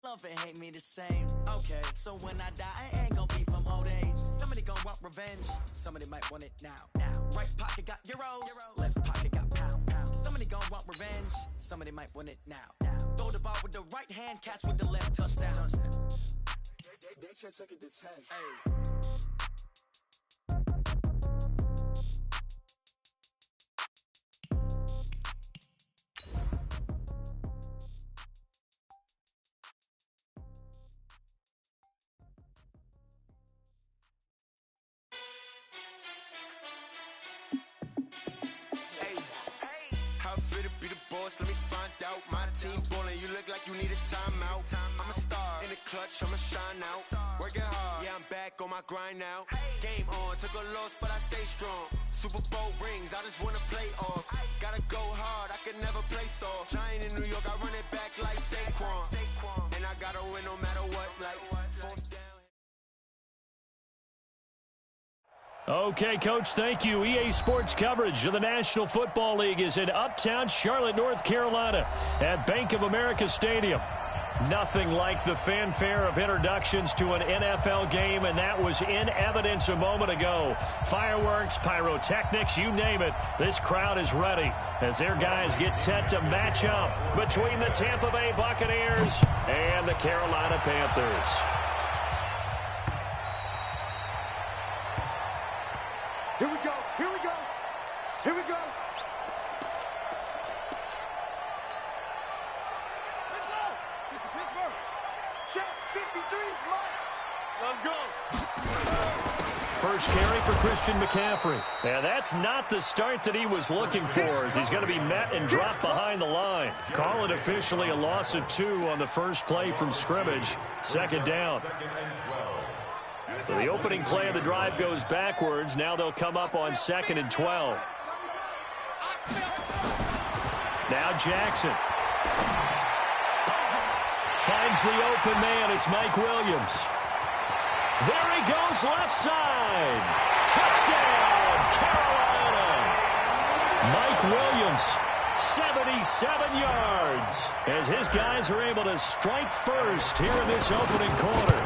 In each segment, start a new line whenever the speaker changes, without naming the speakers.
love and hate me the same. Okay, so when I die, I ain't gonna be from old age. Somebody gonna want revenge, somebody might want it now. Right pocket got euros, left pocket got pounds. Somebody gonna want revenge, somebody might want it now. Throw the ball with the right hand, catch with the left, touchdown. They should take it to 10. Hey.
Let me find out. My team ballin', you look like you need a timeout. I'm a star in the clutch, I'ma shine out. Working hard, yeah, I'm back on my grind now. Game on, took a loss, but I stay strong. Super Bowl rings, I just wanna play off. Gotta go hard, I can never play soft. Giant in New York, I run it back like Saquon. And I gotta win no matter what, like fourth down.
Okay, Coach, thank you. EA Sports coverage of the National Football League is in Uptown Charlotte, North Carolina at Bank of America Stadium. Nothing like the fanfare of introductions to an NFL game, and that was in evidence a moment ago. Fireworks, pyrotechnics, you name it. This crowd is ready as their guys get set to match up between the Tampa Bay Buccaneers and the Carolina Panthers.
Here we go, here we go, here we go. Let's go. Pittsburgh. Check 53 is mine. Let's go.
First carry for Christian McCaffrey. Yeah, that's not the start that he was looking for, as he's going to be met and dropped behind the line. Call it officially a loss of 2 on the first play from scrimmage. Second down. So the opening play of the drive goes backwards. Now they'll come up on 2nd and 12. Now Jackson. Finds the open man. It's Mike Williams. There he goes, left side. Touchdown, Carolina. Mike Williams, 77 yards, as his guys are able to strike first here in this opening quarter.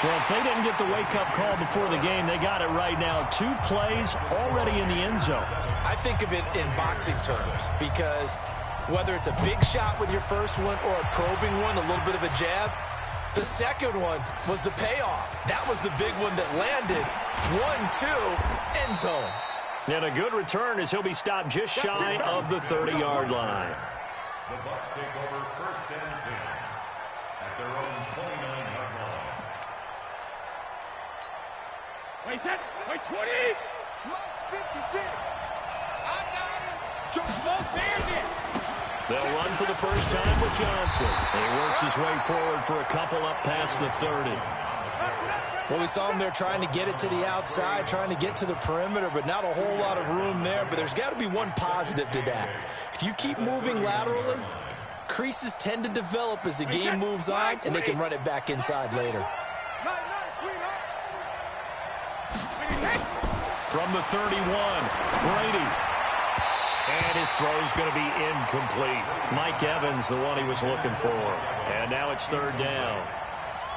Well, if they didn't get the wake-up call before the game, they got it right now. 2 plays already in the end zone.
I think of it in boxing terms, because whether it's a big shot with your first one or a probing one, a little bit of a jab, the second one was the payoff. That was the big one that landed. 1-2, end zone.
And a good return as he'll be stopped just shy of the 30-yard line.
The Bucs take over 1st and 10 at their own 29-yard line.
Wait, 10, wait, 20. Plus 56. I got him. Just both bandit.
They'll run for the first time with Johnson. And he works his way forward for a couple up past the 30.
Well, we saw him there trying to get it to the outside, trying to get to the perimeter, but not a whole lot of room there. But there's got to be one positive to that. If you keep moving laterally, creases tend to develop as the game moves on, and they can run it back inside later.
From the 31, Brady. And his throw's going to be incomplete. Mike Evans, the one he was looking for. And now it's 3rd down.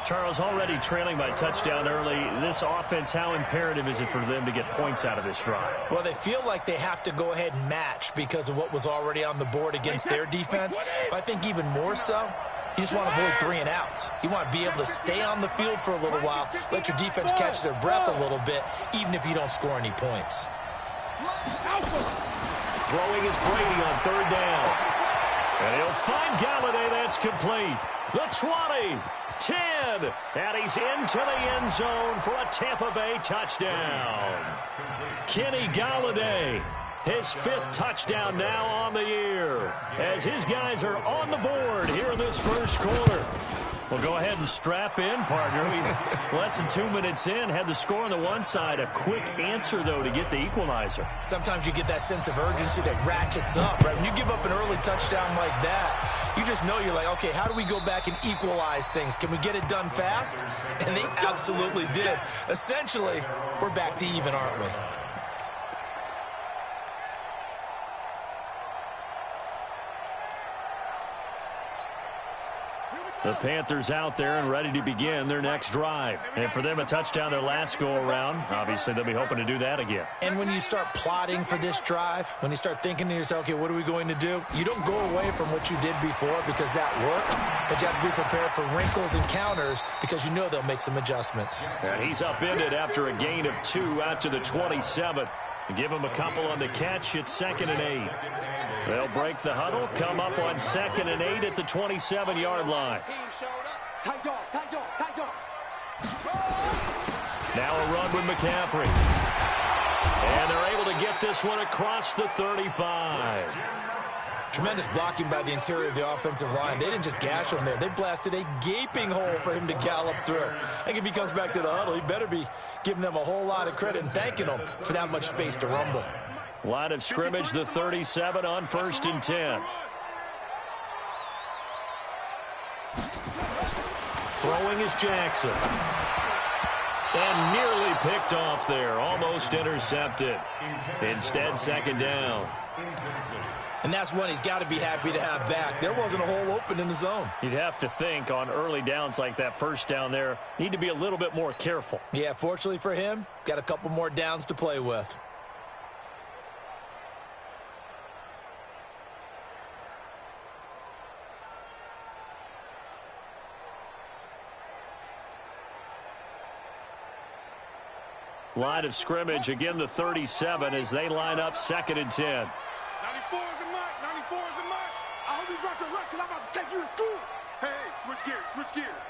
Charles, already trailing by touchdown early. This offense, how imperative is it for them to get points out of this drive?
Well, they feel like they have to go ahead and match because of what was already on the board against their defense. But I think even more so, you just want to avoid 3 and outs. You want to be able to stay on the field for a little while, let your defense catch their breath a little bit, even if you don't score any points.
Throwing is Brady on 3rd down. And he'll find Galladay. That's complete. The 20, 10, and he's into the end zone for a Tampa Bay touchdown. Kenny Galladay, his 5th touchdown now on the year, as his guys are on the board here in this first quarter. Well, go ahead and strap in, partner. We less than 2 minutes in, had the score on the one side. A quick answer, though, to get the equalizer.
Sometimes you get that sense of urgency that ratchets up, right? When you give up an early touchdown like that, you just know you're like, okay, how do we go back and equalize things? Can we get it done fast? And they absolutely did. Essentially, we're back to even, aren't we?
The Panthers out there and ready to begin their next drive. And for them, a touchdown their last go-around. Obviously, they'll be hoping to do that again.
And when you start plotting for this drive, when you start thinking to yourself, okay, what are we going to do? You don't go away from what you did before because that worked, but you have to be prepared for wrinkles and counters because you know they'll make some adjustments.
And he's upended after a gain of 2 out to the 27. Give him a couple on the catch. It's 2nd and 8. They'll break the huddle, come up on 2nd and 8 at the 27-yard line. Now a run with McCaffrey. And they're able to get this one across the 35.
Tremendous blocking by the interior of the offensive line. They didn't just gash him there. They blasted a gaping hole for him to gallop through. I think if he comes back to the huddle, he better be giving them a whole lot of credit and thanking them for that much space to rumble.
Line of scrimmage, the 37 on 1st and 10. Throwing is Jackson. And nearly picked off there. Almost intercepted. Instead, 2nd down.
And that's one he's got to be happy to have back. There wasn't a hole open in the zone.
You'd have to think on early downs like that first down there, need to be a little bit more careful.
Yeah, fortunately for him, got a couple more downs to play with.
Line of scrimmage, again the 37 as they line up 2nd and 10.
94 is the mark. 94 is the mark. I hope you brought your lunch because I'm about to take you to school. Hey, switch gears, switch gears.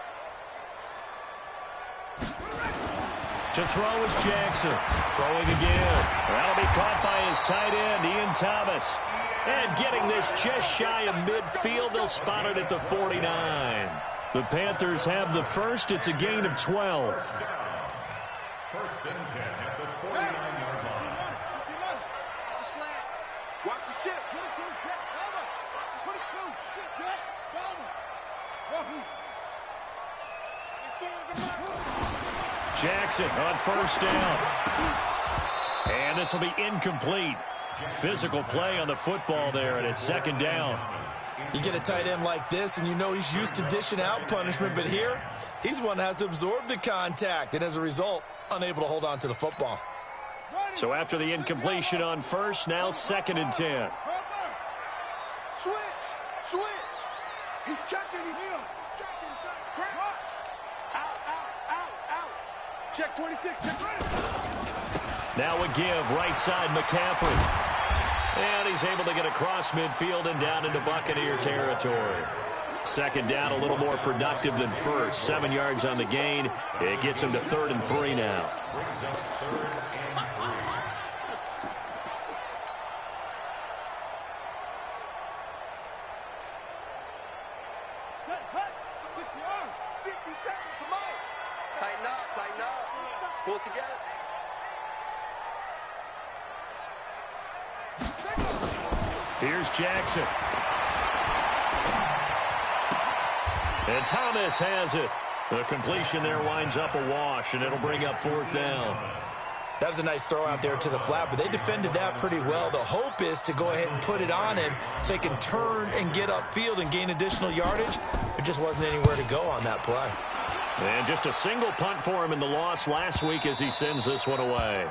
To throw is Jackson. Throwing again. That'll be caught by his tight end, Ian Thomas. And getting this just shy of midfield, they'll spot it at the 49. The Panthers have the first. It's a gain of 12.
1st and 10 at the 49-yard line.
Watch the ship.
Jackson on 1st down. And this will be incomplete. Physical play on the football there, and it's 2nd down.
You get a tight end like this, and you know he's used to dishing out punishment, but here, he's one that has to absorb the contact, and as a result, unable to hold on to the football.
So after the incompletion on 1st, now 2nd and 10.
Switch. He's checking. He's checking. Out. Check 26. Check 20.
Now a give, right side, McCaffrey. And he's able to get across midfield and down into Buccaneer territory. 2nd down, a little more productive than 1st. 7 yards on the gain. It gets him to 3rd and 3 now.
Tighten up. Pull it together.
Here's Jackson. And Thomas has it. The completion there winds up a wash, and it'll bring up 4th down.
That was a nice throw out there to the flat, but they defended that pretty well. The hope is to go ahead and put it on him so he can turn and get upfield and gain additional yardage. There just wasn't anywhere to go on that play.
And just a single punt for him in the loss last week as he sends this one away.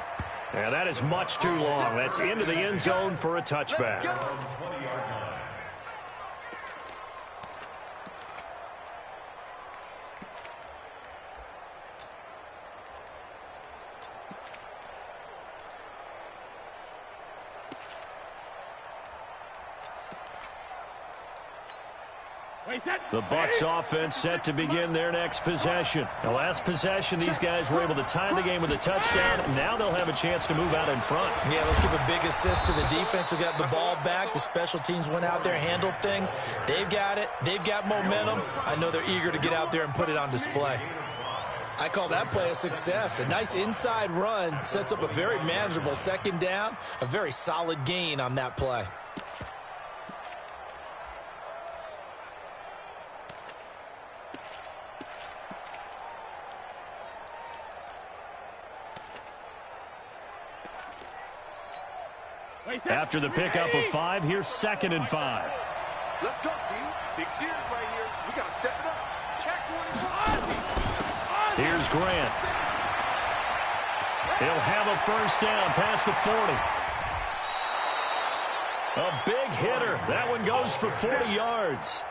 And that is much too long. That's into the end zone for a touchback. The Bucs offense set to begin their next possession. The last possession, these guys were able to tie the game with a touchdown. Now they'll have a chance to move out in front.
Yeah, let's give a big assist to the defense who got the ball back. The special teams went out there, handled things. They've got it. They've got momentum. I know they're eager to get out there and put it on display. I call that play a success. A nice inside run sets up a very manageable 2nd down. A very solid gain on that play.
After the pickup of 5, here's 2nd and 5.
Let's go, D. Big series right here. We got to step it up.
Here's Grant. He'll have a first down past the 40. A big hitter. That one goes for 40 yards.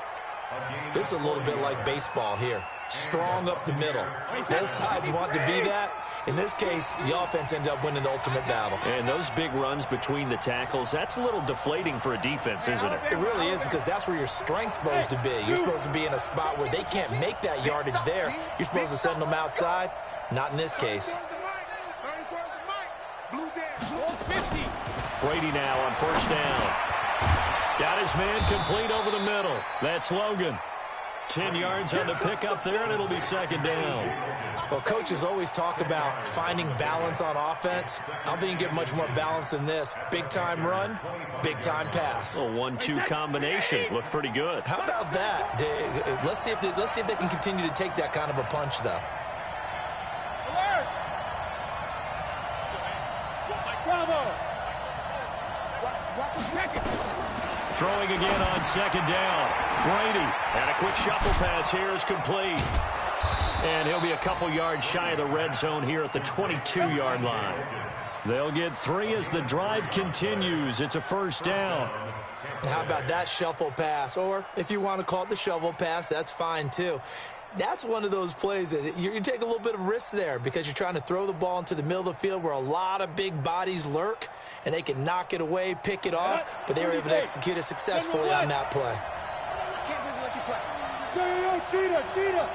This is a little bit like baseball here. Strong up the middle. Both sides want to be that. In this case, the offense ended up winning the ultimate battle.
And those big runs between the tackles, that's a little deflating for a defense, isn't it?
It really is, because that's where your strength's supposed to be. You're supposed to be in a spot where they can't make that yardage there. You're supposed to send them outside. Not in this case.
Brady now on first down. Got his man complete over the middle. That's Logan. 10 yards on the pickup there, and it'll be second down.
Well, coaches always talk about finding balance on offense. I don't think you can get much more balance than this. Big-time run, big-time pass.
A 1-2 combination. Looked pretty good.
How about that? Let's see if they can continue to take that kind of a punch, though.
Throwing again on second down. Brady, and a quick shuffle pass here is complete. And he'll be a couple yards shy of the red zone here at the 22-yard line. They'll get 3 as the drive continues. It's a first down.
How about that shuffle pass? Or if you want to call it the shovel pass, that's fine too. That's one of those plays that you take a little bit of risk there, because you're trying to throw the ball into the middle of the field where a lot of big bodies lurk, and they can knock it away, pick it off, but they were able to execute it successfully on that play.
I can't believe let you play. Cheetah.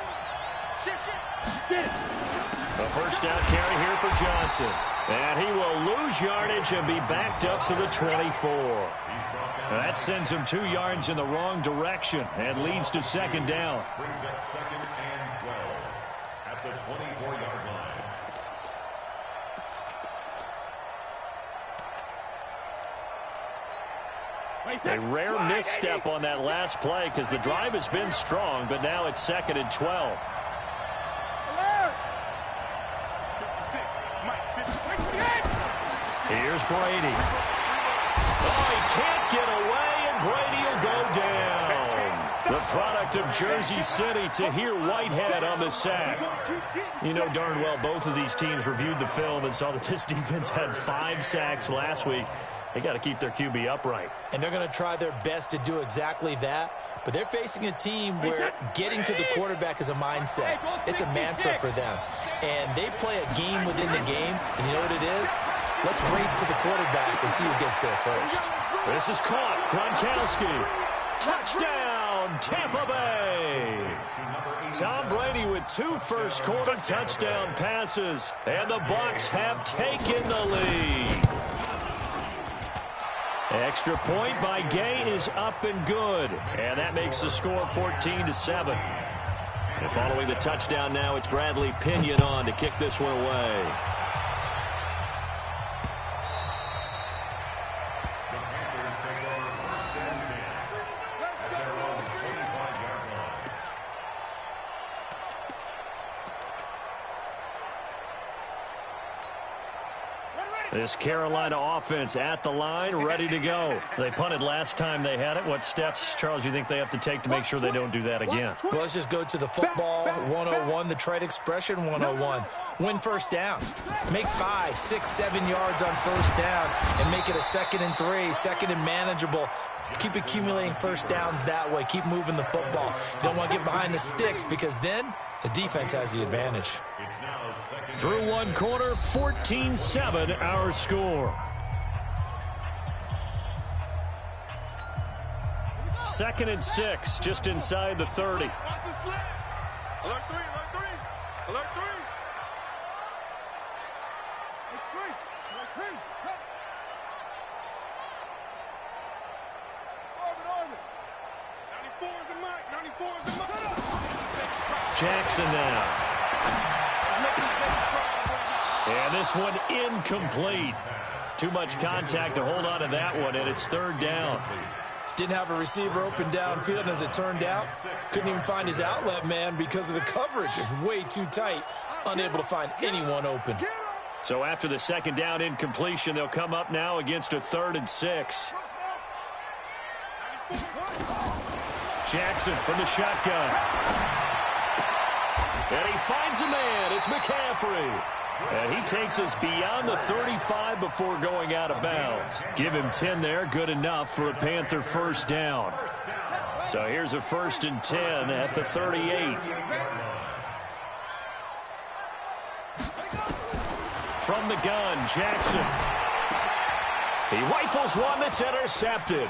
A first down carry here for Johnson. And he will lose yardage and be backed up to the 24. That sends him 2 yards in the wrong direction and leads to second down.
Brings up second and 12 at the 24-yard line.
A rare misstep on that last play, because the drive has been strong, but now it's second and 12. Here's Brady. Oh, he can't get away, and Brady will go down. The product of Jersey City, Tahir Whitehead on the sack. You know darn well both of these teams reviewed the film and saw that this defense had 5 sacks last week. They got to keep their QB upright.
And they're going to try their best to do exactly that. But they're facing a team where getting to the quarterback is a mindset. It's a mantra for them. And they play a game within the game. And you know what it is? Let's race to the quarterback and see who gets there first.
This is caught. Gronkowski. Touchdown, Tampa Bay. Tom Brady with 2 first-quarter touchdown passes. And the Bucs have taken the lead. Extra point by Gay is up and good. And that makes the score 14-7. And following the touchdown now, it's Bradley Pinion on to kick this one away. This Carolina offense at the line, ready to go. They punted last time they had it. What steps, Charles, you think they have to take to make sure they don't do that again?
Well, let's just go to the football 101, the trade expression 101. Win first down. Make 5, 6, 7 yards on first down and make it a 2nd and 3, 2nd and manageable. Keep accumulating first downs that way. Keep moving the football. You don't want to get behind the sticks, because then the defense has the advantage.
Through 1 quarter, 14-7 our score. 2nd and 6, just inside the 30.
Alert 3. Alert 3. It's 3. Alert 3. Orbit. 94 is the mark.
Jackson now. And this one incomplete. Too much contact to hold on to that one, and it's 3rd down.
Didn't have a receiver open downfield, and as it turned out, couldn't even find his outlet man because of the coverage. It's way too tight, unable to find anyone open.
So after the 2nd down incompletion, they'll come up now against a 3rd and 6. Jackson from the shotgun. And he finds a man. It's McCaffrey. And he takes us beyond the 35 before going out of bounds. Give him 10 there. Good enough for a Panther first down. So here's a 1st and 10 at the 38. From the gun, Jackson. He rifles one that's intercepted.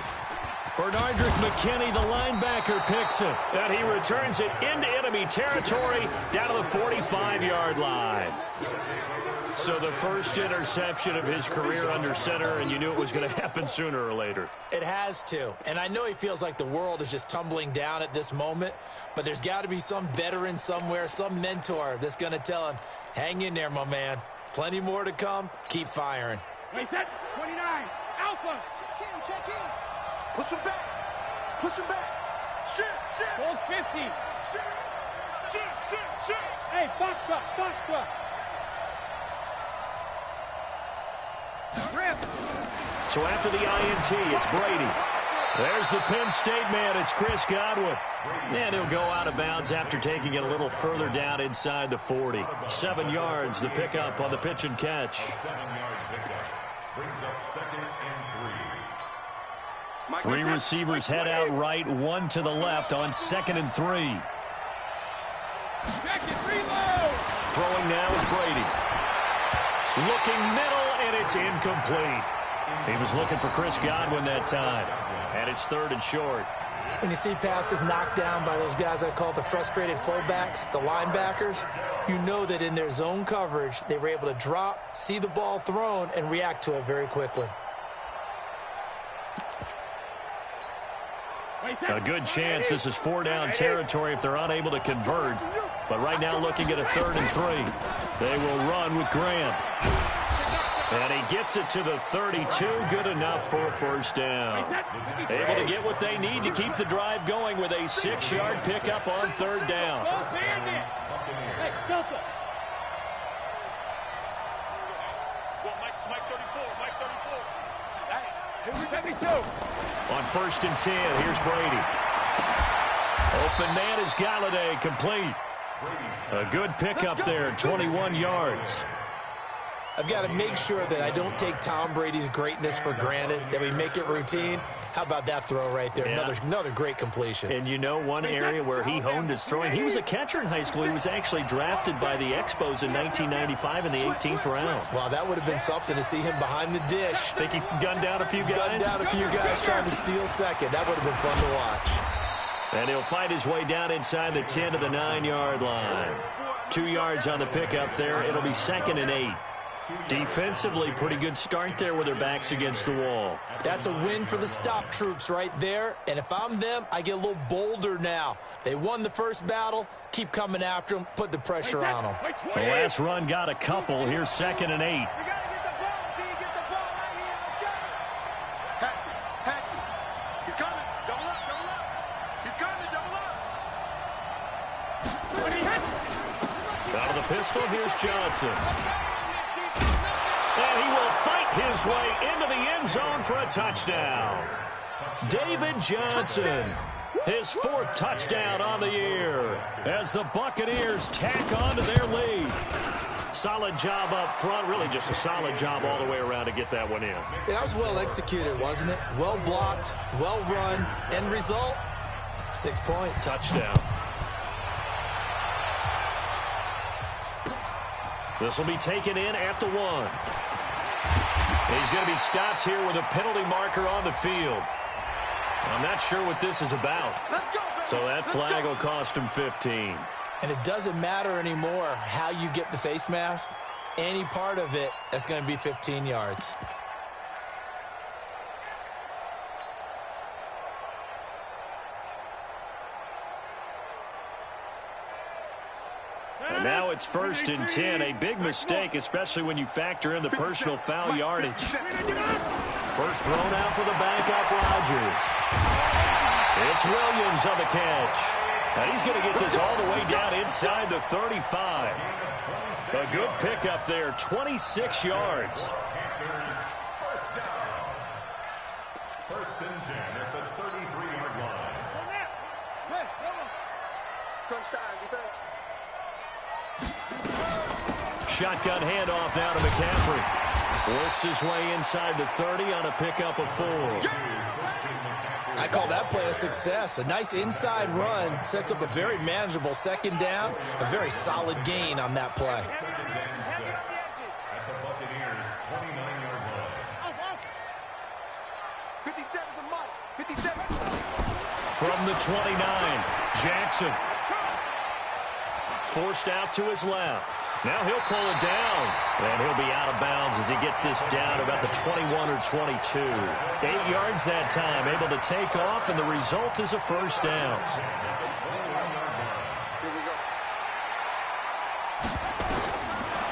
Bernardrick McKinney, the linebacker, picks it. And he returns it into enemy territory down to the 45-yard line. So the first interception of his career under center, and you knew it was going to happen sooner or later.
It has to. And I know he feels like the world is just tumbling down at this moment, but there's got to be some veteran somewhere, some mentor that's going to tell him, hang in there, my man. Plenty more to come. Keep firing.
Wait, set. 29. Alpha. Check in.
Push him back. Push him back. Shit.
Hold 50.
Shit.
Hey, box truck. Rip.
So after the INT, it's Brady. There's the Penn State man. It's Chris Godwin. And he'll go out of bounds after taking it a little further down inside the 40. 7 yards, the pickup on the pitch and catch.
7-yard pickup brings up 2nd and 3.
3 receivers head out right, 1 to the left on 2nd and 3.
Second, reload.
Throwing now is Brady. Looking middle, and it's incomplete. He was looking for Chris Godwin that time. And it's 3rd and short.
When you see passes knocked down by those guys I call the frustrated fullbacks, the linebackers, you know that in their zone coverage, they were able to drop, see the ball thrown, and react to it very quickly.
A good chance this is 4-down territory if they're unable to convert. But right now looking at a 3rd and 3. They will run with Grant. And he gets it to the 32. Good enough for a first down. Able to get what they need to keep the drive going with a 6-yard pickup on 3rd down.
Hey, Delta.
Mike 34. Hey, here we
72.
On 1st and 10, here's Brady. Open man is Galladay, complete. A good pickup there, 21 yards.
I've got to make sure that I don't take Tom Brady's greatness for granted, that we make it routine. How about that throw right there?
Yeah.
Another great completion.
And you know one area where he honed his throwing, he was a catcher in high school. He was actually drafted by the Expos in 1995 in the 18th round.
Wow, that would have been something to see him behind the dish.
Think he gunned down a few guys?
Gunned down a few guys trying to steal second. That would have been fun to watch.
And he'll find his way down inside the 10 to the 9-yard line. 2 yards on the pickup there. It'll be 2nd and 8. Defensively, pretty good start there with their backs against the wall.
That's a win for the stop troops right there. And if I'm them, I get a little bolder now. They won the first battle. Keep coming after them. Put the pressure on them.
The last run got a couple. Here's 2nd and 8.
We got to get the ball, D. Get the ball right here. Let's go. Hatchet. He's coming. Double up. He's coming. Double up.
Out of the pistol, here's Johnson. And he will fight his way into the end zone for a touchdown. David Johnson, his 4th touchdown on the year as the Buccaneers tack on to their lead. Solid job up front, really just a solid job all the way around to get that one in.
That was well executed, wasn't it? Well blocked, well run. End result, 6 points.
Touchdown. This will be taken in at the 1. He's going to be stopped here with a penalty marker on the field. I'm not sure what this is about. So that flag will cost him 15.
And it doesn't matter anymore how you get the face mask. Any part of it, that's going to be 15 yards.
And now it's 1st and 10. A big mistake, especially when you factor in the personal foul yardage. First thrown out for the backup, Rodgers. It's Williams on the catch. And he's going to get this all the way down inside the 35. A good pickup there, 26 yards.
First and 10 at the 33-yard line.
Crunch time, defense.
Shotgun handoff now to McCaffrey. Works his way inside the 30 on a pickup of 4.
I call that play a success. A nice inside run sets up a very manageable second down. A very solid gain on that play.
At the Buccaneers' 29-yard line.
57 the mark. 57.
From the 29, Jackson. Forced out to his left. Now he'll pull it down, and he'll be out of bounds as he gets this down about the 21 or 22. 8 yards that time, able to take off, and the result is a first down.
Here we go.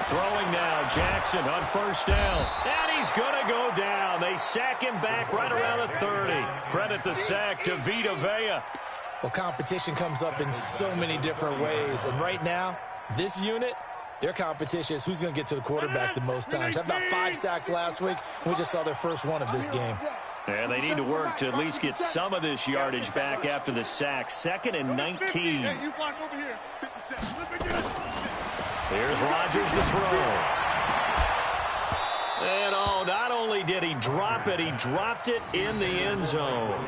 Throwing now, Jackson on first down, and he's going to go down. They sack him back right around the 30. Credit the sack to Vita Vea.
Well, competition comes up in so many different ways, and right now, this unit, their competition is who's going to get to the quarterback the most times. Had about 5 sacks last week, and we just saw their first one of this game.
And they need to work to at least get some of this yardage back after the sack. 2nd and 19. Here's Rodgers to throw. And not only did he drop it, he dropped it in the end zone.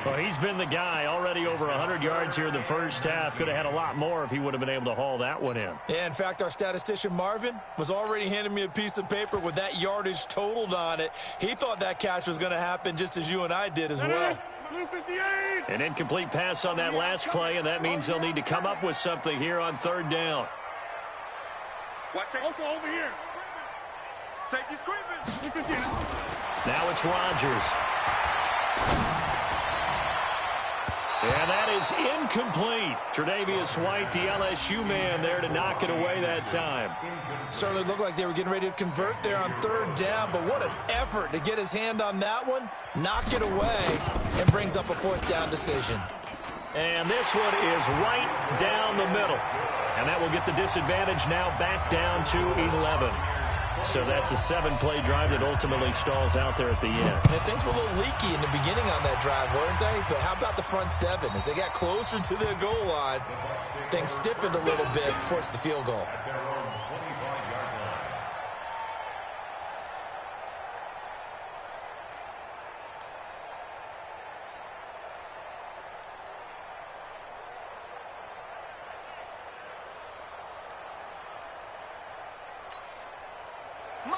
Well, he's been the guy already over 100 yards here in the first half. Could have had a lot more if he would have been able to haul that one in.
Yeah, in fact, our statistician Marvin was already handing me a piece of paper with that yardage totaled on it. He thought that catch was going to happen just as you and I did as well.
An incomplete pass on that last play, and that means they'll need to come up with something here on 3rd down.
Watch safety over here. Safety's creeping.
Now it's Rodgers. And that is incomplete. Tre'Davious White, the LSU man, there to knock it away that time.
Certainly looked like they were getting ready to convert there on 3rd down, but what an effort to get his hand on that one, knock it away, and brings up a 4th down decision.
And this one is right down the middle. And that will get the disadvantage now back down to 11. So that's a 7-play drive that ultimately stalls out there at the end.
And things were a little leaky in the beginning on that drive, weren't they? But how about the front 7? As they got closer to their goal line, things stiffened a little bit, forced the field goal.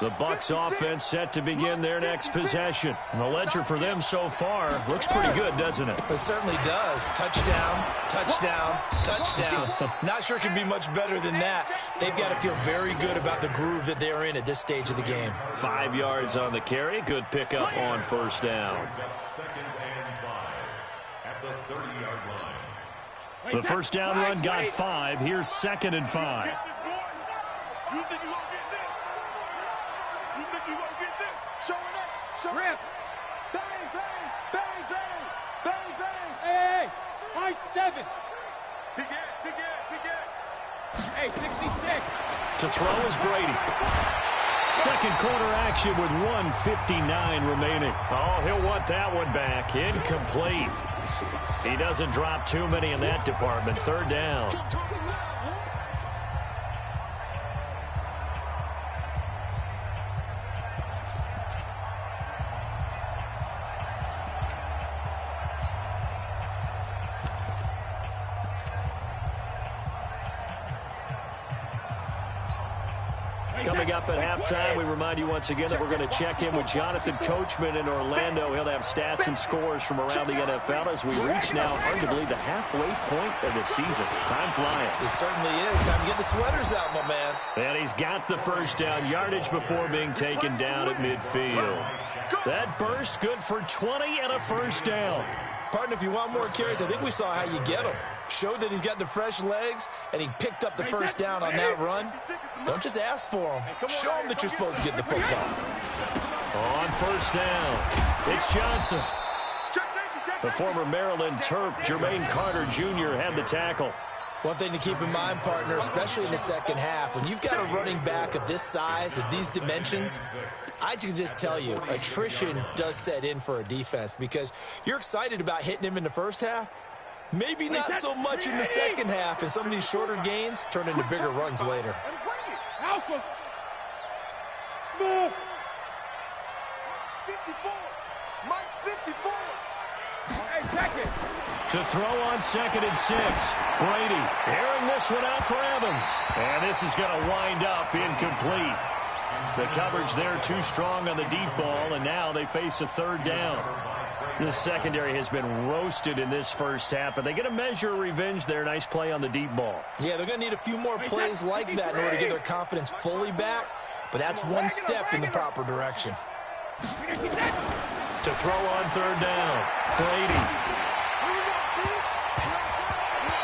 The Bucs offense set to begin their next possession. And the ledger for them so far looks pretty good, doesn't it?
It certainly does. Touchdown, touchdown, touchdown. Not sure it can be much better than that. They've got to feel very good about the groove that they're in at this stage of the game.
5 yards on the carry. Good pickup on first down.
2nd and 5 at the 30-yard line.
The first down run got 5. Here's 2nd and 5.
Rip. Bang, bang, bang, bang, bang, bang. Hey, I-7.
Big
Hey, 66.
To throw is Brady. Second quarter action with 1:59 remaining. Oh, he'll want that one back. Incomplete. He doesn't drop too many in that department. 3rd down. Coming up at halftime, we remind you once again that we're going to check in with Jonathan Coachman in Orlando. He'll have stats and scores from around the NFL as we reach now arguably the halfway point of the season. Time flying.
It certainly is. Time to get the sweaters out, my man.
And he's got the first down yardage before being taken down at midfield. That burst good for 20 and a first down.
Partner, if you want more carries, I think we saw how you get him. Showed that he's got the fresh legs, and he picked up the first down on that run. Don't just ask for him. Show him that you're supposed to get the football.
On first down, it's Johnson. The former Maryland Terp, Jermaine Carter Jr. had the tackle.
One thing to keep in mind, partner, especially in the second half, when you've got a running back of this size, of these dimensions, I can just tell you, attrition does set in for a defense because you're excited about hitting him in the first half. Maybe not so much in the second half, and some of these shorter gains turn into bigger runs later.
Alpha. Small.
54. Mike 54.
Hey, second.
To throw on 2nd and 6. Brady airing this one out for Evans. And this is going to wind up incomplete. The coverage there too strong on the deep ball, and now they face a 3rd down. This secondary has been roasted in this first half, but they get a measure of revenge there. Nice play on the deep ball.
Yeah, they're going to need a few more plays like that in order to get their confidence fully back, but that's one step in the proper direction.
To throw on 3rd down, Brady.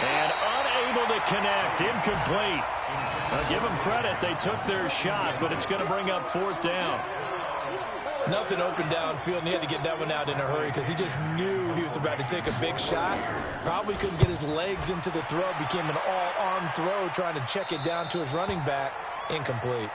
And unable to connect, incomplete. Now give them credit, they took their shot, but it's going to bring up 4th down.
Nothing open downfield, and he had to get that one out in a hurry because he just knew he was about to take a big shot. Probably couldn't get his legs into the throw. Became an all-arm throw trying to check it down to his running back. Incomplete.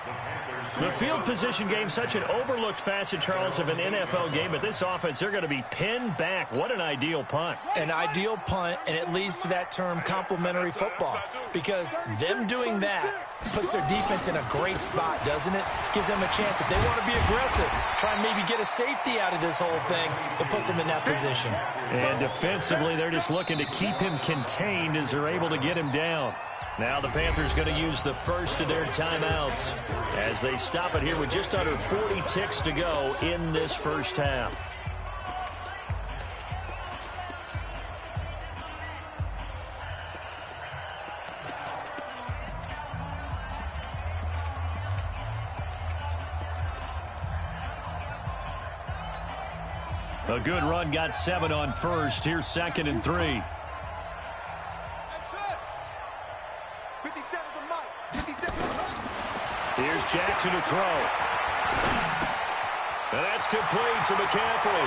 The field position game, such an overlooked facet, Charles, of an NFL game. But this offense, they're going to be pinned back. What an ideal punt.
An ideal punt, and it leads to that term complementary football. Because them doing that puts their defense in a great spot, doesn't it? Gives them a chance. If they want to be aggressive, try and maybe get a safety out of this whole thing, it puts them in that position.
And defensively, they're just looking to keep him contained as they're able to get him down. Now the Panthers going to use the first of their timeouts as they stop it here with just under 40 ticks to go in this first half. A good run, got 7 on first. Here's 2nd and 3. Here's Jackson to throw. And that's complete to McCaffrey.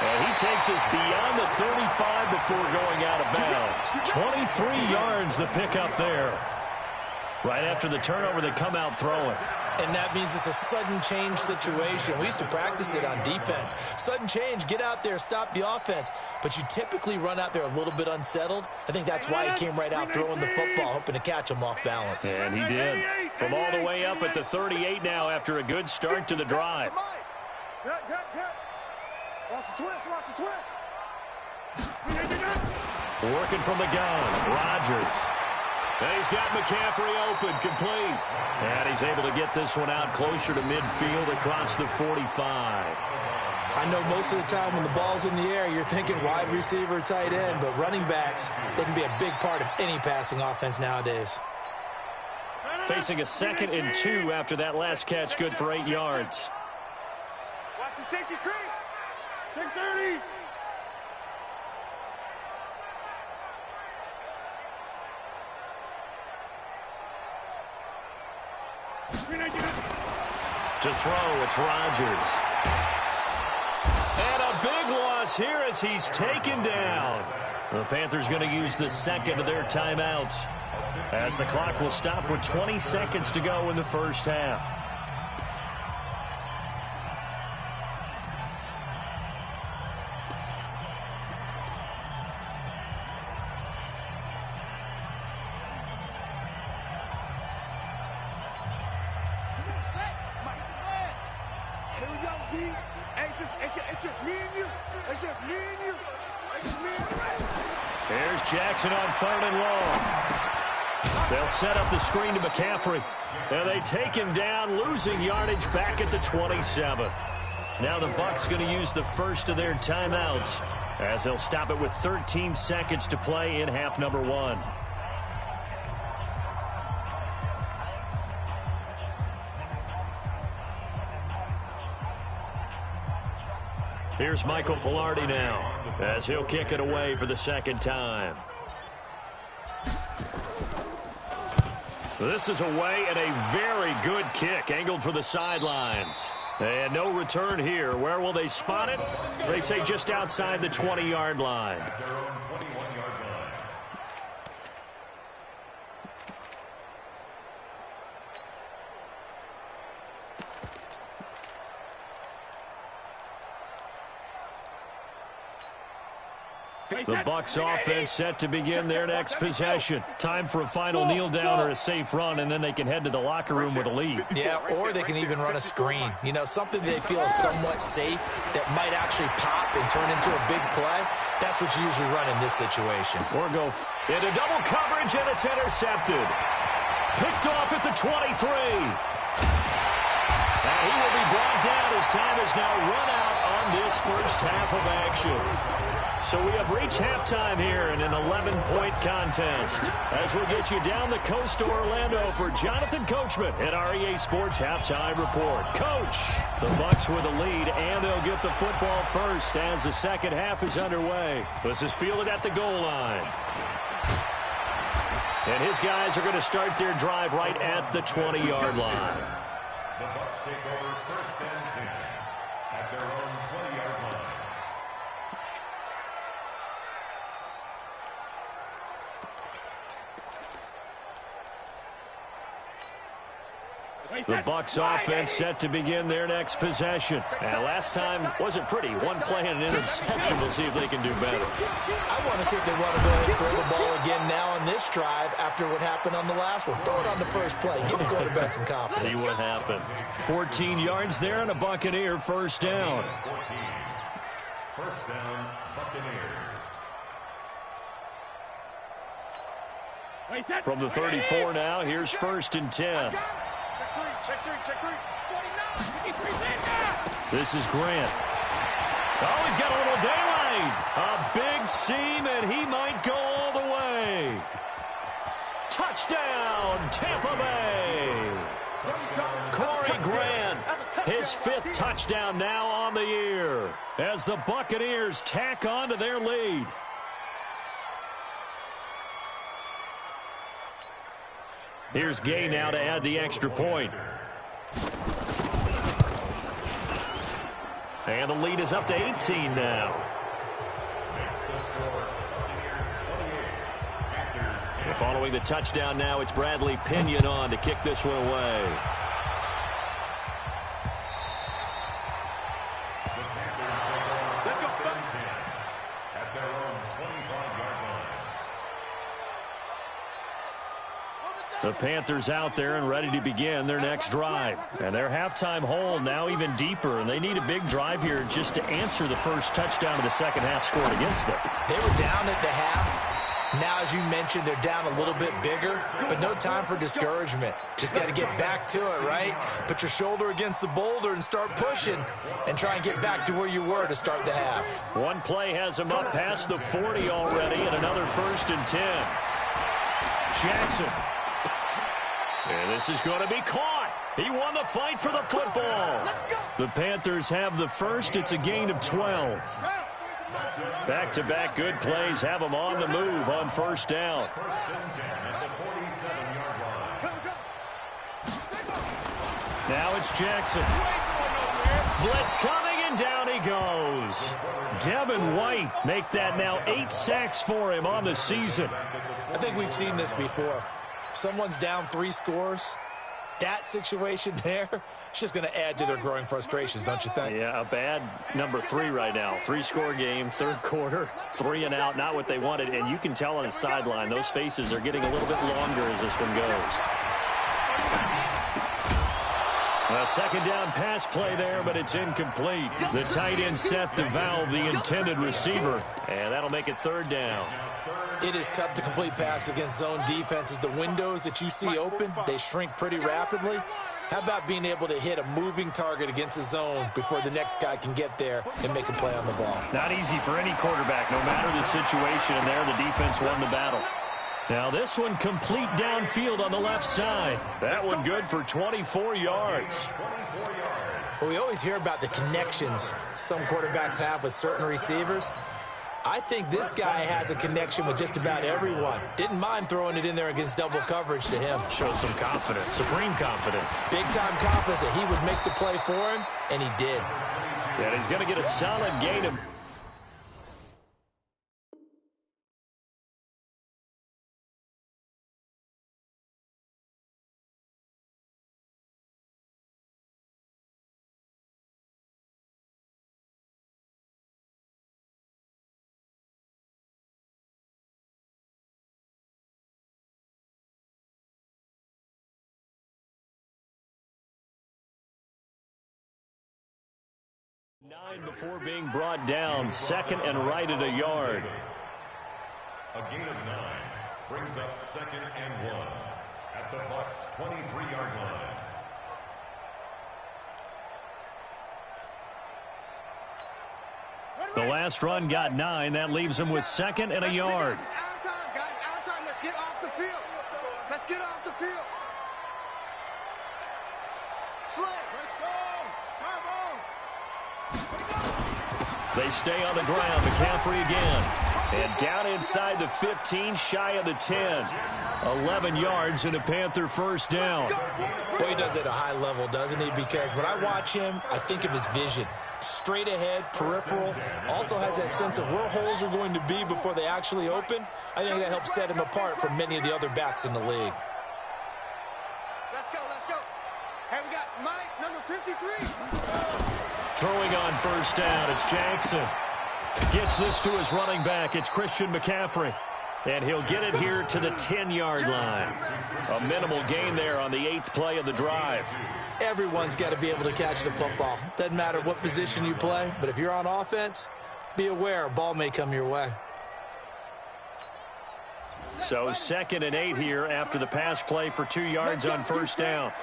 And he takes us beyond the 35 before going out of bounds. 23 yards the pickup there. Right after the turnover, they come out throwing.
And that means it's a sudden change situation. We used to practice it on defense. Sudden change, get out there, stop the offense. But you typically run out there a little bit unsettled. I think that's why he came right out throwing the football, hoping to catch him off balance.
And he did. From all the way up at the 38 now after a good start to the drive.
Watch the twist, watch the twist.
Working from the gun, Rodgers. And he's got McCaffrey open, complete. And he's able to get this one out closer to midfield across the 45.
I know most of the time when the ball's in the air, you're thinking wide receiver, tight end, but running backs, they can be a big part of any passing offense nowadays.
Facing a 2nd and 2 after that last catch, good for 8 yards.
Watch the safety creep. Check 30.
To throw, it's Rodgers. And a big loss here as he's taken down. The Panthers going to use the 2nd of their timeouts as the clock will stop with 20 seconds to go in the first half.
It's just me and you. It's just me and you. It's just me and you.
Here's Jackson on 3rd and long. They'll set up the screen to McCaffrey. And they take him down, losing yardage back at the 27. Now the Bucs going to use the first of their timeouts as they'll stop it with 13 seconds to play in half number 1. Here's Michael Pilardi now as he'll kick it away for the 2nd time. This is away and a very good kick angled for the sidelines. And no return here. Where will they spot it? They say just outside the 20-yard line. The Bucs offense set to begin their next possession. Time for a final kneel down or a safe run, and then they can head to the locker room with a lead.
Yeah, or they can even run a screen. You know, something they feel is somewhat safe that might actually pop and turn into a big play. That's what you usually run in this situation.
Or go into double coverage, and it's intercepted. Picked off at the 23. And he will be brought down as time is now run out on this first half of action. So we have reached halftime here in an 11-point contest. As we get you down the coast to Orlando for Jonathan Coachman at our EA Sports Halftime Report. Coach, the Bucs with a lead, and they'll get the football first as the second half is underway. This is fielded at the goal line. And his guys are going to start their drive right at the 20-yard line.
The Bucs take over first and 10 at their own 20-yard line.
The Bucs offense set to begin their next possession. And last time wasn't pretty. One play and an interception. We'll see if they can do better.
I want to see if they want to go ahead and throw the ball again now on this drive after what happened on the last one. Throw it on the first play. Give the quarterback some confidence.
See what happens. 14 yards there and a Buccaneer first down.
14. First down, Buccaneers.
From the 34 now, here's first and 10.
Check three. 49.
This is Grant. Oh, he's got a little daylight. A big seam, and he might go all the way. Touchdown, Tampa Bay. Corey Grant, his 5th touchdown now on the year as the Buccaneers tack on to their lead. Here's Gay now to add the extra point. And the lead is up to 18 now. Following the touchdown now, it's Bradley Pinion on to kick this one away. The Panthers out there and ready to begin their next drive. And their halftime hole now even deeper, and they need a big drive here just to answer the first touchdown of the second half scored against them.
They were down at the half. Now, as you mentioned, they're down a little bit bigger, but no time for discouragement. Just got to get back to it, right? Put your shoulder against the boulder and start pushing and try and get back to where you were to start the half.
One play has them up past the 40 already, and another first and 10. Jackson. And this is going to be caught. He won the fight for the football. The Panthers have the first. It's a gain of 12. Back-to-back good plays have them on the move on first down.
First and 10 at the 47-yard line.
Now it's Jackson. Blitz coming, and down he goes. Devin White make that now 8 sacks for him on the season.
I think we've seen this before. Someone's down 3 scores. That situation there, it's just going to add to their growing frustrations, don't you think?
Yeah, a bad number 3 right now. 3-score game, third quarter, 3 and out, not what they wanted. And you can tell on the sideline, those faces are getting a little bit longer as this one goes. A second down pass play there, but it's incomplete. The tight end set to valve the intended receiver, and that'll make it third down.
It is tough to complete passes against zone defenses. The windows that you see open, they shrink pretty rapidly. How about being able to hit a moving target against a zone before the next guy can get there and make a play on the ball?
Not easy for any quarterback, no matter the situation, and there the defense won the battle. Now this one complete downfield on the left side. That one good for 24 yards.
Well, we always hear about the connections some quarterbacks have with certain receivers. I think this guy has a connection with just about everyone. Didn't mind throwing it in there against double coverage to him.
Shows some confidence, supreme confidence.
Big-time confidence that he would make the play for him, and he did.
Yeah, he's going to get a solid gain of 9 before being brought down, second and right at a yard.
A gain of 9 brings up second and 1 at the Bucs 23-yard line.
The last run got 9. That leaves him with second and a yard.
It's our time, guys. Our time. Let's get off the field. Let's get off the field. Slay. Let's go.
They stay on the ground. McCaffrey again. And down inside the 15, shy of the 10. 11 yards and a Panther first down.
Boy, he does it at a high level, doesn't he? Because when I watch him, I think of his vision. Straight ahead, peripheral. Also has that sense of where holes are going to be before they actually open. I think that helps set him apart from many of the other backs in the league.
Let's go. Let's go. Hey, we got Mike, number 53.
Throwing on first down, it's Jackson. Gets this to his running back. It's Christian McCaffrey. And he'll get it here to the 10-yard line. A minimal gain there on the 8th play of the drive.
Everyone's got to be able to catch the football. Doesn't matter what position you play, but if you're on offense, be aware a ball may come your way.
So 2nd and 8 here after the pass play for 2 yards on first down.
Here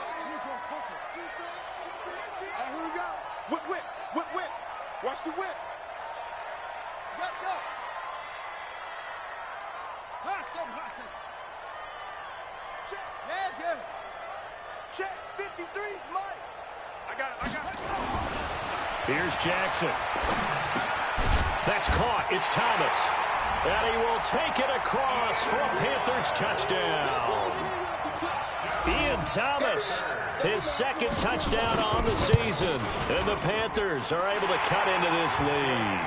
we go. Whip. Watch the whip. Let's go. Hustle. Check. Yeah. Check. 53's Mike. I got it.
Here's Jackson. That's caught. It's Thomas. And he will take it across for a Panthers touchdown. Ian Thomas, his 2nd touchdown on the season. And the Panthers are able to cut into this lead.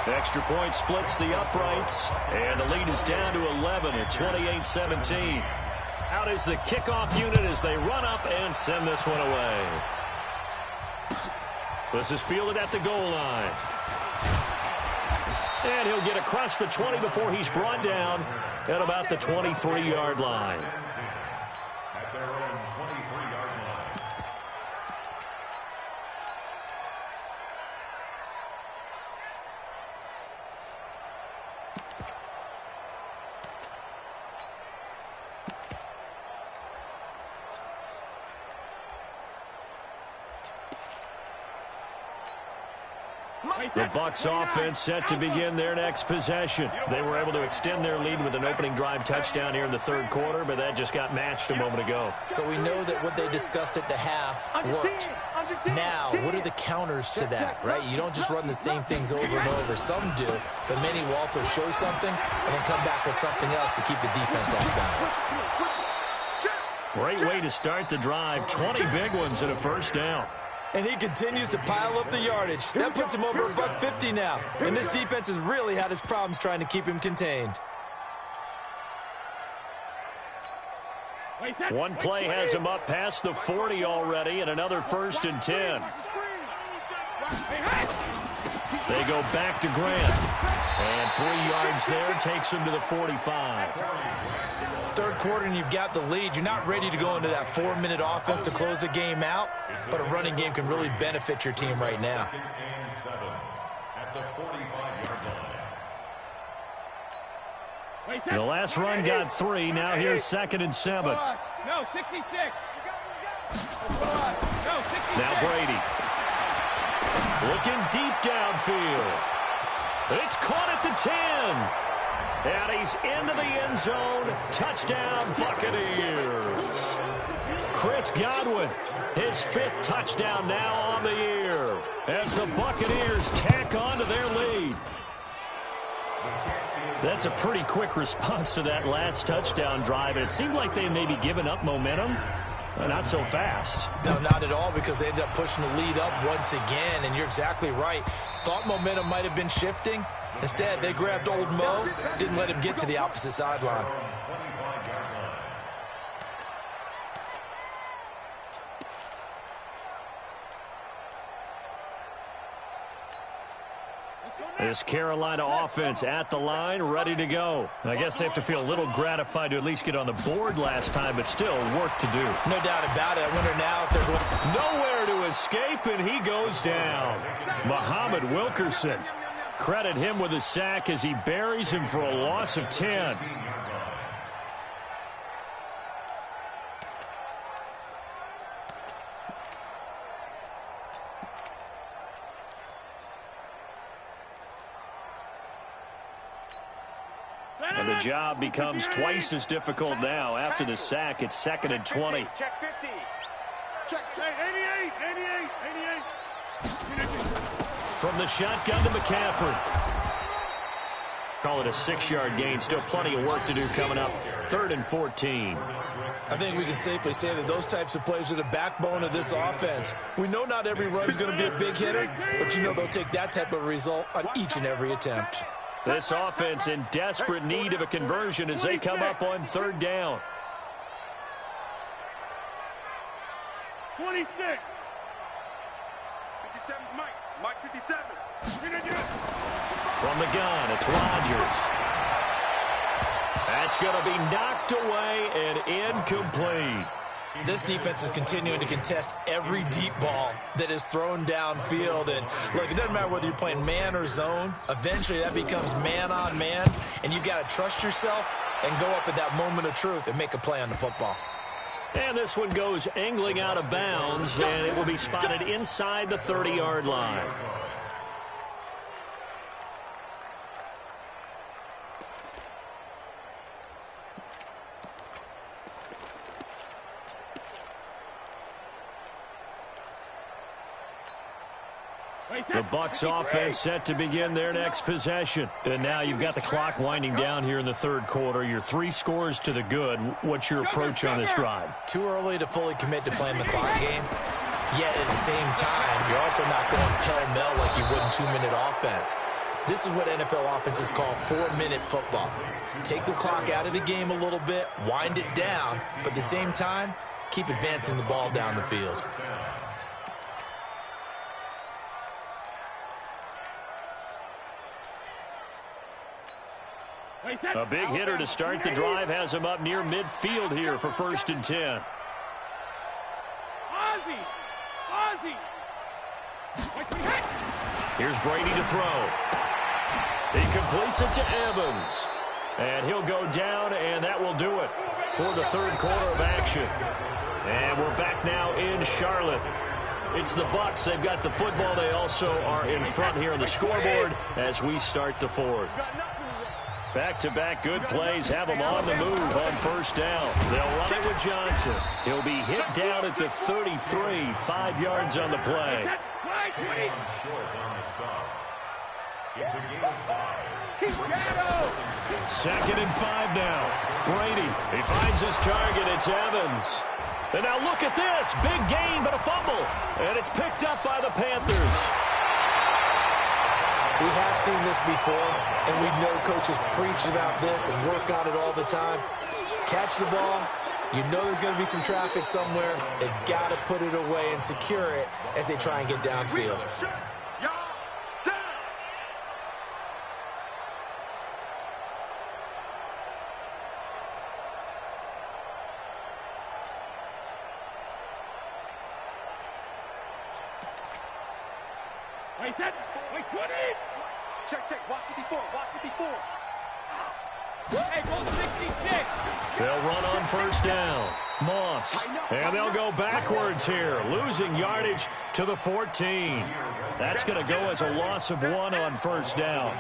Extra point splits the uprights, and the lead is down to 11 at 28-17. Out is the kickoff unit as they run up and send this one away. This is fielded at the goal line. And he'll get across the 20 before he's brought down at about the 23-yard line.
At their own 23-yard line.
The Bucs offense set to begin their next possession. They were able to extend their lead with an opening drive touchdown here in the 3rd quarter, but that just got matched a moment ago.
So we know that what they discussed at the half worked. Now, what are the counters to that, right? You don't just run the same things over and over. Some do, but many will also show something and then come back with something else to keep the defense off balance.
Great way to start the drive. 20 big ones and a first down.
And he continues to pile up the yardage. That puts him over $150 now. And this defense has really had its problems trying to keep him contained.
One play has him up past the 40 already, and another 1st and 10. They go back to Grant. And 3 yards there takes him to the 45.
3rd quarter and you've got the lead. You're not ready to go into that 4-minute offense to close the game out, but a running game can really benefit your team right now.
And 7 at the 45-yard line.
The last run got 3. Now here's 2nd and 7.
No, 66. No, 66.
Now Brady. Looking deep downfield. It's caught at the 10. And he's into the end zone. Touchdown, Buccaneers. Chris Godwin, his 5th touchdown now on the year as the Buccaneers tack on to their lead. That's a pretty quick response to that last touchdown drive. And it seemed like they may be giving up momentum. Not so fast.
No, not at all, because they ended up pushing the lead up once again. And you're exactly right. Thought momentum might have been shifting. Instead, they grabbed old Mo, didn't let him get to the opposite sideline.
This Carolina offense at the line, ready to go. I guess they have to feel a little gratified to at least get on the board last time, but still work to do.
No doubt about it. I wonder now if they're going...
Nowhere to escape, and he goes down. Muhammad Wilkerson. Credit him with a sack as he buries him for a loss of 10. And the job becomes twice as difficult now. After the sack, it's 2nd and 20.
Check 50. Check
88, 88, 88.
From the shotgun to McCaffrey. Call it a 6-yard gain. Still plenty of work to do coming up. 3rd and 14.
I think we can safely say that those types of plays are the backbone of this offense. We know not every run is going to be a big hitter, but you know they'll take that type of result on each and every attempt.
This offense in desperate need of a conversion as they come up on 3rd down.
26.
57, Mike. Mike 57.
From the gun, it's Rodgers. That's going to be knocked away and incomplete.
This defense is continuing to contest every deep ball that is thrown downfield. And, look, it doesn't matter whether you're playing man or zone. Eventually, that becomes man on man, and you've got to trust yourself and go up at that moment of truth and make a play on the football.
And this one goes angling out of bounds, and it will be spotted inside the 30-yard line. The Bucs offense set to begin their next possession. And now you've got the clock winding down here in the 3rd quarter. You're 3 scores to the good. What's your approach on this drive?
Too early to fully commit to playing the clock game. Yet at the same time, you're also not going pell-mell like you would in 2-minute offense. This is what NFL offenses call 4-minute football. Take the clock out of the game a little bit, wind it down, but at the same time, keep advancing the ball down the field.
A big hitter to start the drive has him up near midfield here for 1st and 10.
Ozzie!
Here's Brady to throw. He completes it to Evans. And he'll go down, and that will do it for the 3rd quarter of action. And we're back now in Charlotte. It's the Bucs. They've got the football. They also are in front here on the scoreboard as we start the 4th. Back-to-back good plays have them on the move on 1st down. They'll run it with Johnson. He'll be hit down at the 33, 5 yards on the play.
It's a gain of 5.
2nd and 5 now. Brady, he finds his target. It's Evans. And now look at this. Big gain, but a fumble. And it's picked up by the Panthers.
We have seen this before, and we know coaches preach about this and work on it all the time. Catch the ball. You know there's going to be some traffic somewhere. They've got to put it away and secure it as they try and get downfield.
Wait, 20!
Check, watch 54, watch 54.
Hey, go 66!
They'll run on 1st down. Moss. And they'll go backwards here, losing yardage to the 14. That's going to go as a loss of 1 on 1st down.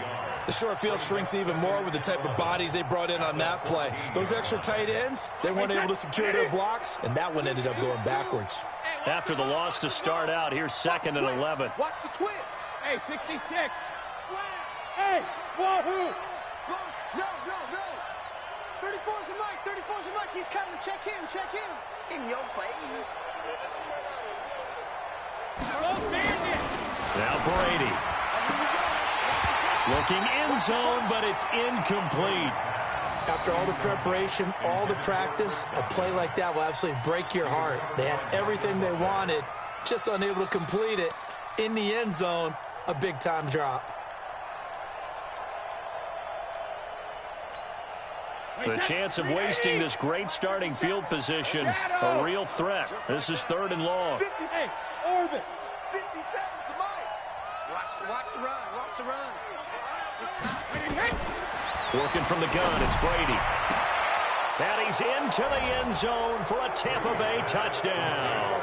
The short field shrinks even more with the type of bodies they brought in on that play. Those extra tight ends, they weren't able to secure their blocks, and that one ended up going backwards.
After the loss to start out, here's 2nd and 11.
Watch the twist.
Hey, 66! Hey, wahoo!
No. 34's the mic, 34's the mic. He's coming. Check him. In your face.
Go Bandit!
Now Brady. Looking end zone, but it's incomplete.
After all the preparation, all the practice, a play like that will absolutely break your heart. They had everything they wanted, just unable to complete it. In the end zone, a big-time drop.
The chance of wasting this great starting field position, a real threat. This is 3rd and long.
50, hey, orbit. 50 seconds to Mike. Watch the run. Watch the run.
Working from the gun, it's Brady. And he's into the end zone for a Tampa Bay touchdown.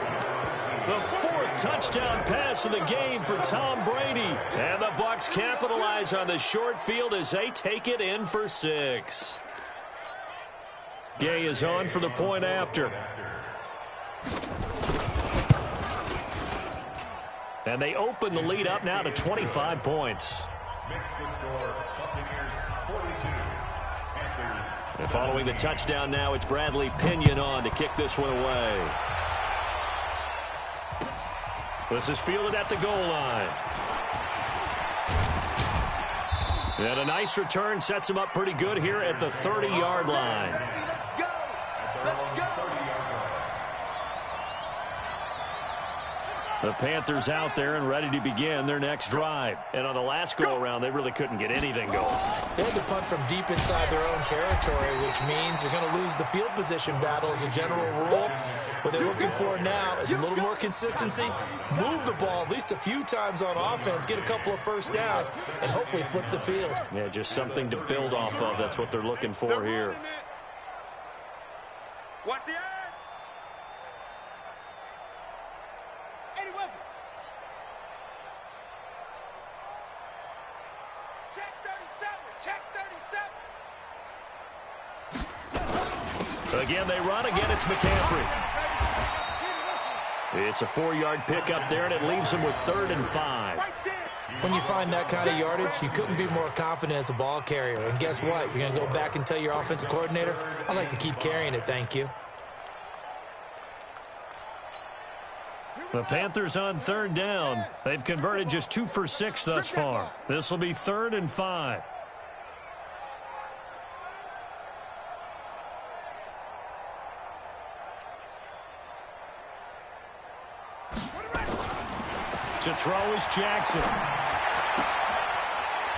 The 4th touchdown pass of the game for Tom Brady. And the Bucs capitalize on the short field as they take it in for 6. Gay is on for the point after. And they open the lead up now to 25 points. And following the touchdown now, it's Bradley Pinion on to kick this one away. This is fielded at the goal line. And a nice return sets him up pretty good here at the 30-yard line.
Let's go.
The Panthers out there and ready to begin their next drive. And on the last go-around, they really couldn't get anything going.
They had to punt from deep inside their own territory, which means they're going to lose the field position battle as a general rule. What they're looking for now is a little more consistency, move the ball at least a few times on offense, get a couple of first downs, and hopefully flip the field.
Yeah, just something to build off of. That's what they're looking for here.
Watch the edge. Eddie Weber. Check 37. Check 37.
Again, they run. Again, it's McCaffrey. It's a 4-yard pickup there, and it leaves them with 3rd and 5.
When you find that kind of yardage, you couldn't be more confident as a ball carrier. And guess what? You're going to go back and tell your offensive coordinator, I'd like to keep carrying it, thank you.
The Panthers on 3rd down. They've converted just 2 for 6 thus far. This will be 3rd and 5. To throw is Jackson.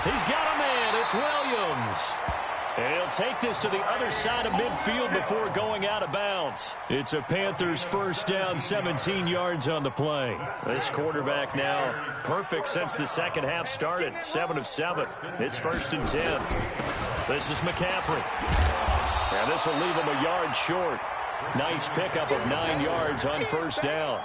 He's got a man. It's Williams. And he'll take this to the other side of midfield before going out of bounds. It's a Panthers first down, 17 yards on the play. This quarterback now perfect since the second half started, 7 of 7. It's 1st and 10. This is McCaffrey. And this will leave him a yard short. Nice pickup of 9 yards on 1st down.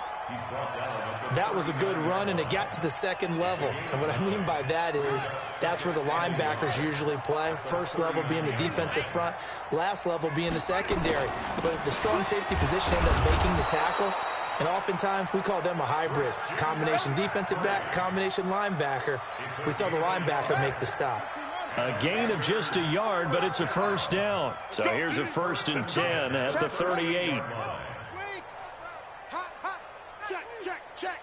That was a good run, and it got to the 2nd level. And what I mean by that is that's where the linebackers usually play. First level being the defensive front, last level being the secondary. But the strong safety position ended up making the tackle, and oftentimes we call them a hybrid. Combination defensive back, combination linebacker. We saw the linebacker make the stop.
A gain of just a yard, but it's a 1st down. So here's a 1st and 10 at the 38.
Check.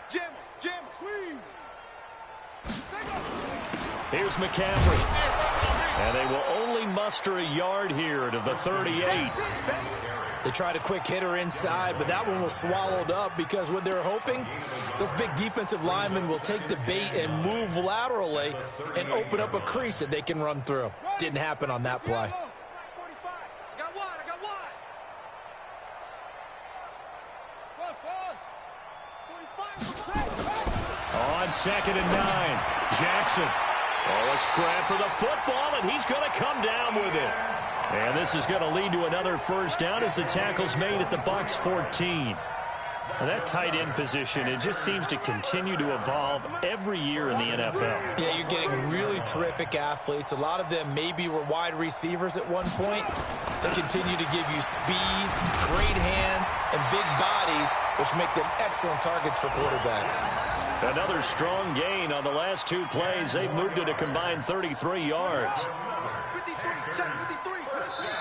Jim, squeeze.
Here's McCaffrey. And they will only muster a yard here to the 38.
They tried a quick hitter inside, but that one was swallowed up because what they're hoping, those big defensive linemen will take the bait and move laterally and open up a crease that they can run through. Didn't happen on that play.
I got one.
On 2nd and 9, Jackson. Oh, a scrap for the football, and he's going to come down with it. And this is going to lead to another 1st down as the tackle's made at the Bucs 14. Well, that tight end position, it just seems to continue to evolve every year in the NFL.
Yeah, you're getting really terrific athletes. A lot of them maybe were wide receivers at one point. They continue to give you speed, great hands, and big bodies, which make them excellent targets for quarterbacks.
Another strong gain on the last 2 plays. They've moved it a combined 33 yards.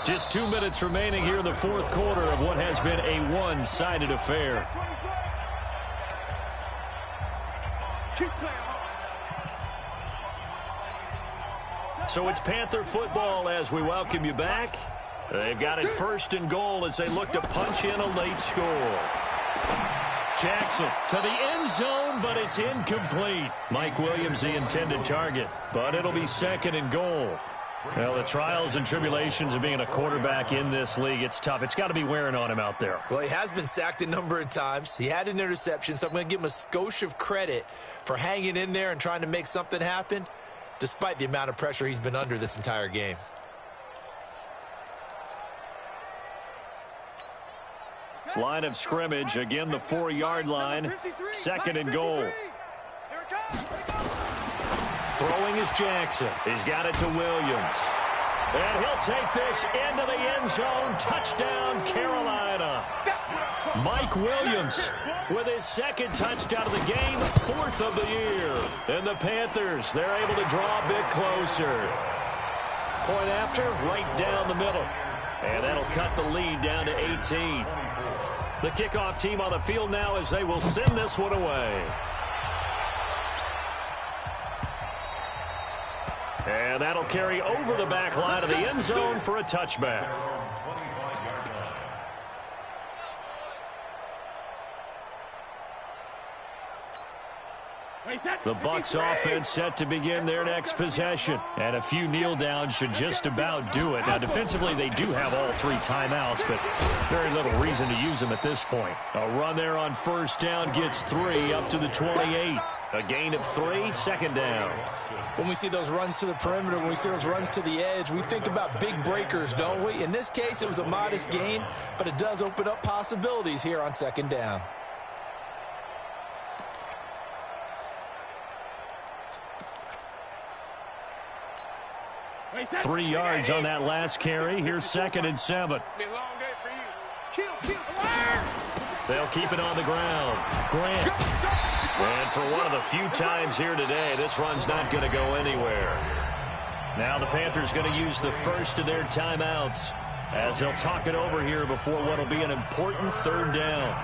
Just 2 minutes remaining here in the 4th quarter of what has been a one-sided affair. So it's Panther football as we welcome you back. They've got it 1st and goal as they look to punch in a late score. Jackson to the end zone, but it's incomplete. Mike Williams, the intended target, but it'll be 2nd and goal. Well, the trials and tribulations of being a quarterback in this league, it's tough. It's got to be wearing on him out there.
Well, he has been sacked a number of times. He had an interception, so I'm going to give him a skosh of credit for hanging in there and trying to make something happen, despite the amount of pressure he's been under this entire game.
Line of scrimmage, again the 4-yard line, 2nd and goal. Throwing is Jackson. He's got it to Williams. And he'll take this into the end zone. Touchdown, Carolina. Mike Williams with his 2nd touchdown of the game, 4th of the year. And the Panthers, they're able to draw a bit closer. Point after, right down the middle. And that'll cut the lead down to 18. The kickoff team on the field now as they will send this one away. And that'll carry over the back line of the end zone for a touchback. The Bucs offense set to begin their next possession. And a few kneel downs should just about do it. Now, defensively, they do have all 3 timeouts, but very little reason to use them at this point. A run there on 1st down gets 3 up to the 28. A gain of 3, 2nd down.
When we see those runs to the perimeter, when we see those runs to the edge, we think about big breakers, don't we? In this case, it was a modest gain, but it does open up possibilities here on 2nd down.
Three yards on that last carry. Here's 2nd and 7. They'll keep it on the ground. Grant. And for one of the few times here today, this run's not going to go anywhere. Now the Panthers going to use the first of their timeouts as they'll talk it over here before what will be an important 3rd down.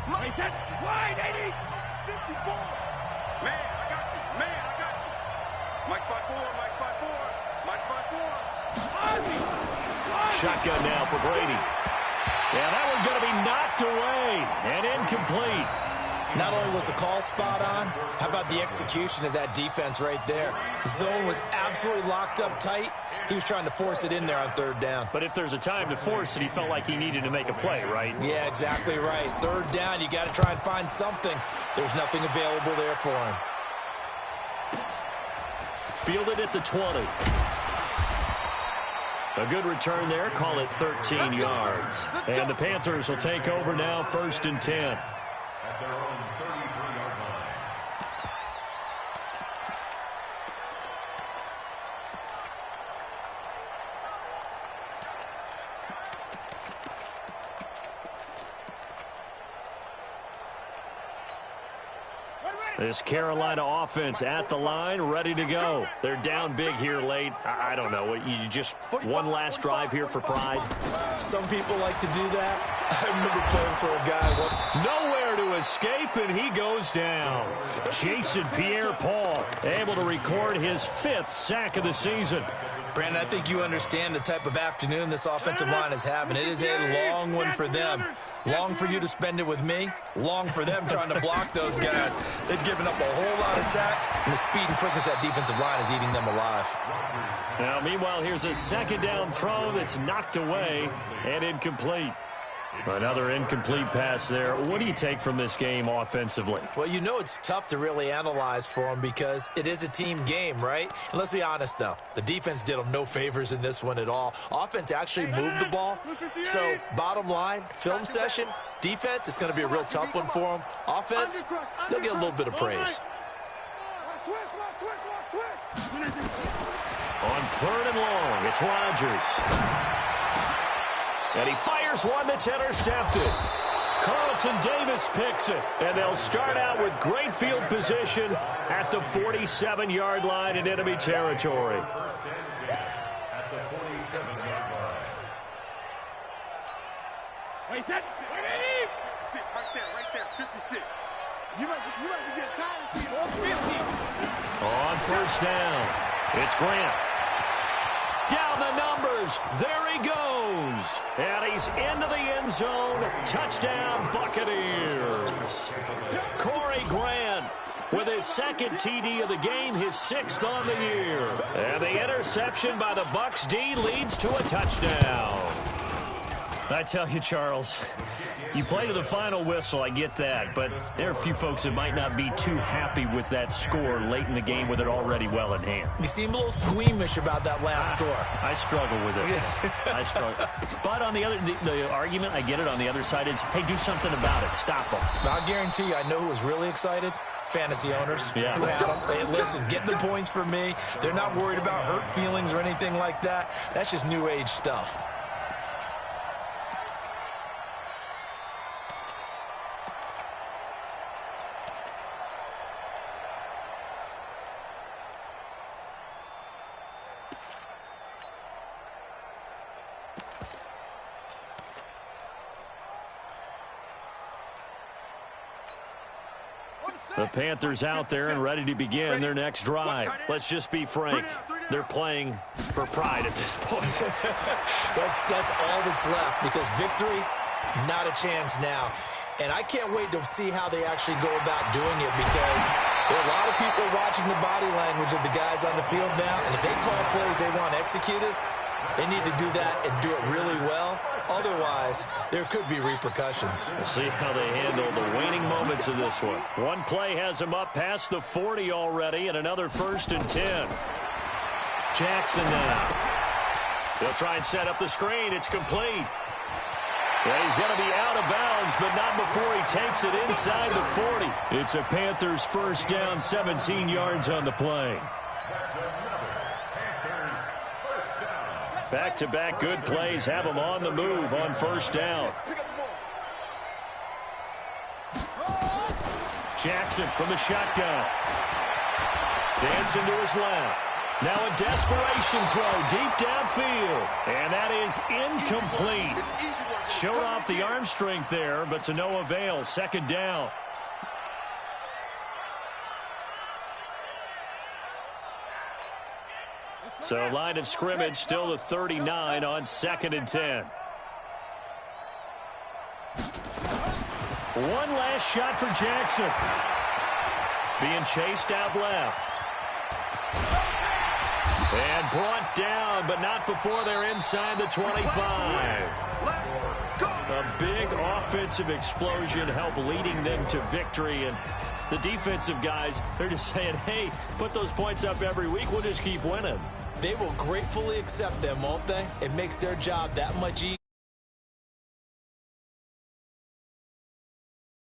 Wide 80. 54.
Man, I got you. Man, I got you. Mike spot 4, Mike spot 4, Mike spot 4.
Shotgun now for Brady. Yeah, that one's going to be knocked away and incomplete.
Not only was the call spot on, how about the execution of that defense right there? The zone was absolutely locked up tight. He was trying to force it in there on 3rd down.
But if there's a time to force it, he felt like he needed to make a play, right?
Yeah, exactly right. 3rd down, you got to try and find something. There's nothing available there for him.
Fielded at the 20. A good return there. Call it 13 yards. And the Panthers will take over now, 1st and 10.
At their own 33-yard line.
This Carolina offense at the line, ready to go. They're down big here late. I don't know. You just one last drive here for pride?
Some people like to do that. I remember playing for a guy.
Nowhere to escape, and he goes down. Jason Pierre-Paul able to record his 5th sack of the season.
Brandon, I think you understand the type of afternoon this offensive line is having. It is a long one for them. Long for you to spend it with me. Long for them trying to block those guys. They've given up a whole lot of sacks, and the speed and quickness of that defensive line is eating them alive.
Now, meanwhile, here's a 2nd down throw that's knocked away and incomplete. Another incomplete pass there. What do you take from this game offensively?
Well, you know it's tough to really analyze for them because it is a team game, right? And let's be honest, though. The defense did them no favors in this one at all. Offense actually moved the ball. So, bottom line, film session, defense, it's going to be a real tough one for them. Offense, they'll get a little bit of praise.
On 3rd and long, it's Rodgers. And he fires one that's intercepted. Carlton Davis picks it. And they'll start out with great field position at the 47-yard line in enemy territory.
At the 47-yard line.
Wait, that's
Six, right there, 56. You must be getting tired of seeing all 50.
On 1st down, it's Grant. Down the numbers. There he goes. And he's into the end zone. Touchdown, Buccaneers. Corey Grant with his second TD of the game, his 6th on the year. And the interception by the Bucs D leads to a touchdown. I tell you, Charles, you play to the final whistle, I get that, but there are a few folks that might not be too happy with that score late in the game with it already well in hand.
You seem a little squeamish about that last score.
I struggle with it. I struggle. But on the argument, I get it, on the other side is, hey, do something about it. Stop them.
I'll guarantee you, I know who was really excited. Fantasy owners who had them. Hey, listen, get the points for me. They're not worried about hurt feelings or anything like that. That's just new age stuff.
The Panthers out there and ready to begin their next drive. Let's just be frank. They're playing for pride at this point.
That's all that's left, because victory, not a chance now. And I can't wait to see how they actually go about doing it, because there are a lot of people watching the body language of the guys on the field now. And if they call plays they want executed, they need to do that and do it really well. Otherwise, there could be repercussions.
We'll see how they handle the waning moments of this one. One play has them up past the 40 already, and another 1st and 10. Jackson now. He'll try and set up the screen. It's complete. Well, he's going to be out of bounds, but not before he takes it inside the 40. It's a Panthers 1st down, 17 yards on the play. Back-to-back good plays have him on the move on 1st down. Jackson from the shotgun. Dancing to his left. Now a desperation throw deep downfield. And that is incomplete. Showed off the arm strength there, but to no avail. 2nd down. So line of scrimmage still the 39 on 2nd and 10. One last shot for Jackson. Being chased out left. And brought down, but not before they're inside the 25. A big offensive explosion helped leading them to victory. And the defensive guys, they're just saying, hey, put those points up every week. We'll just keep winning.
They will gratefully accept them, won't they? It makes their job that much easier.